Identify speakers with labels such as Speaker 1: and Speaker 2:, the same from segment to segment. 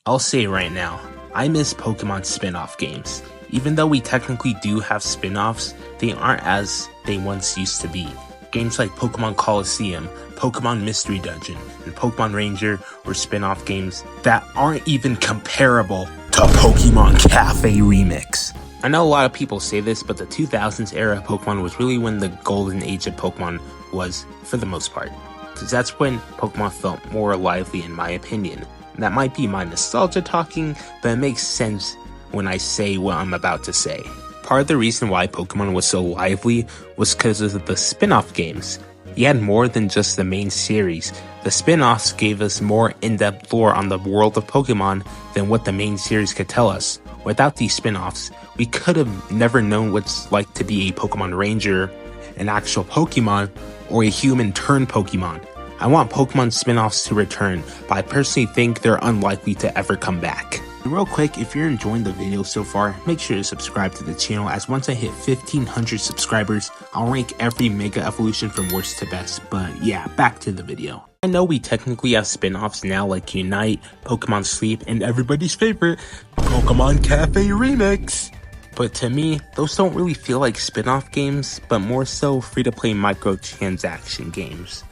Speaker 1: I'll say it right now, I miss Pokemon spin-off games. Even though we technically do have spin-offs, they aren't as they once used to be. Games like Pokemon Coliseum, Pokemon Mystery Dungeon, and Pokemon Ranger were spin-off games that aren't even comparable to Pokemon Cafe Remix. I know a lot of people say this, but the 2000s era of Pokemon was really when the golden age of Pokemon was, for the most part. Because that's when Pokemon felt more lively in my opinion. That might be my nostalgia talking, but it makes sense when I say what I'm about to say. Part of the reason why Pokemon was so lively was because of the spin-off games. You had more than just the main series. The spin-offs gave us more in-depth lore on the world of Pokemon than what the main series could tell us. Without these spin-offs, we could have never known what it's like to be a Pokemon Ranger, an actual Pokemon, or a human turned Pokemon. I want Pokemon spin-offs to return, but I personally think they're unlikely to ever come back. And real quick, if you're enjoying the video so far, make sure to subscribe to the channel, as once I hit 1500 subscribers, I'll rank every Mega Evolution from worst to best. But yeah, back to the video. I know we technically have spin-offs now like Unite, Pokemon Sleep, and everybody's favorite, Pokemon Cafe Remix. But to me, those don't really feel like spin-off games, but more so free-to-play microtransaction games.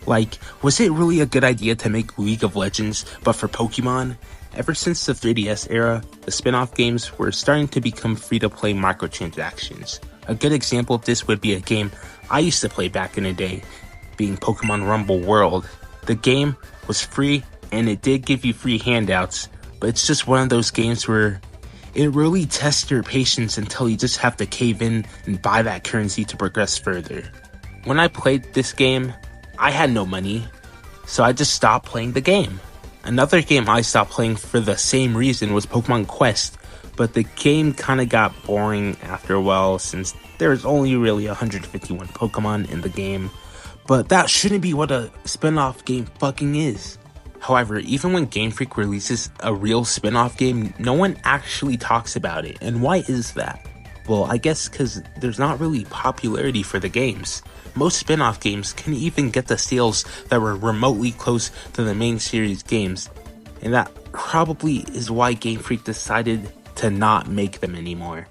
Speaker 1: Like, was it really a good idea to make League of Legends, but for Pokemon? Ever since the 3DS era, the spin-off games were starting to become free-to-play microtransactions. A good example of this would be a game I used to play back in the day, being Pokemon Rumble World. The game was free, and it did give you free handouts, but it's just one of those games where it really tests your patience until you just have to cave in and buy that currency to progress further. When I played this game, I had no money, so I just stopped playing the game. Another game I stopped playing for the same reason was Pokemon Quest, but the game kinda got boring after a while since there's only really 151 Pokemon in the game, but that shouldn't be what a spin-off game fucking is. However, even when Game Freak releases a real spin-off game, no one actually talks about it, and why is that? Well, I guess because there's not really popularity for the games. Most spin-off games couldn't even get the sales that were remotely close to the main series games, and that probably is why Game Freak decided to not make them anymore.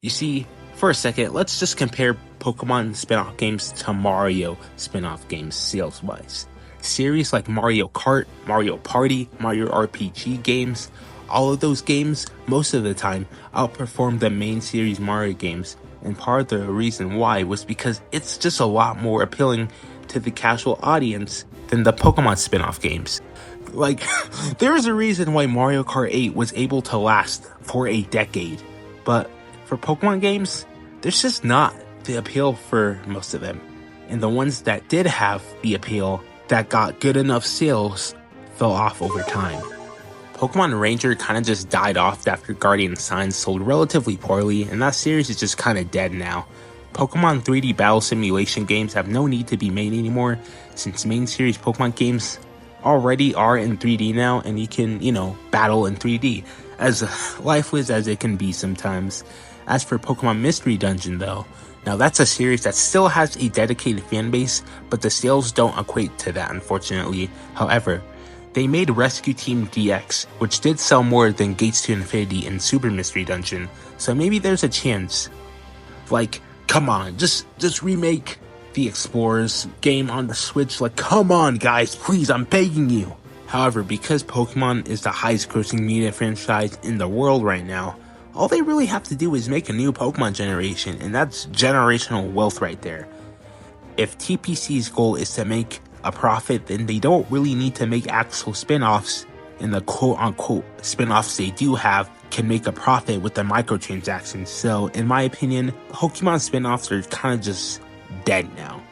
Speaker 1: You see, for a second, let's just compare Pokemon spin-off games to Mario spin-off games sales-wise. Series like Mario Kart, Mario Party, Mario RPG games, all of those games, most of the time, outperformed the main series Mario games, and part of the reason why was because it's just a lot more appealing to the casual audience than the Pokemon spin-off games. Like, there is a reason why Mario Kart 8 was able to last for a decade, but for Pokemon games, there's just not the appeal for most of them, and the ones that did have the appeal that got good enough sales fell off over time. Pokemon Ranger kinda just died off after Guardian Signs sold relatively poorly, and that series is just kinda dead now. Pokemon 3D battle simulation games have no need to be made anymore, since main series Pokemon games already are in 3D now, and you can, battle in 3D, as lifeless as it can be sometimes. As for Pokemon Mystery Dungeon though, now that's a series that still has a dedicated fanbase, but the sales don't equate to that unfortunately. However, they made Rescue Team DX, which did sell more than Gates to Infinity and Super Mystery Dungeon, so maybe there's a chance. Like, come on, just remake the Explorers game on the Switch, like, come on guys, please, I'm begging you. However, because Pokemon is the highest grossing media franchise in the world right now, all they really have to do is make a new Pokemon generation, and that's generational wealth right there. If TPC's goal is to make a profit, then they don't really need to make actual spin-offs, and the quote-unquote spin-offs they do have can make a profit with the microtransactions. So in my opinion, Pokemon spin-offs are kind of just dead now.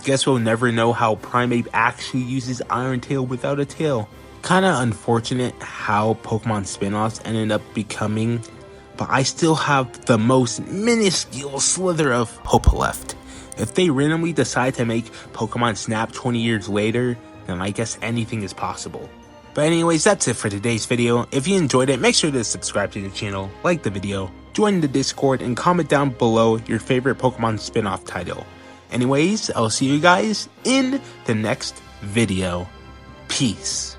Speaker 1: Guess we'll never know how Primeape actually uses Iron Tail without a tail. Kinda unfortunate how Pokemon spin-offs ended up becoming, but I still have the most minuscule slither of hope left. If they randomly decide to make Pokemon Snap 20 years later, then I guess anything is possible. But anyways, that's it for today's video. If you enjoyed it, make sure to subscribe to the channel, like the video, join the Discord, and comment down below your favorite Pokemon spin-off title. Anyways, I'll see you guys in the next video. Peace.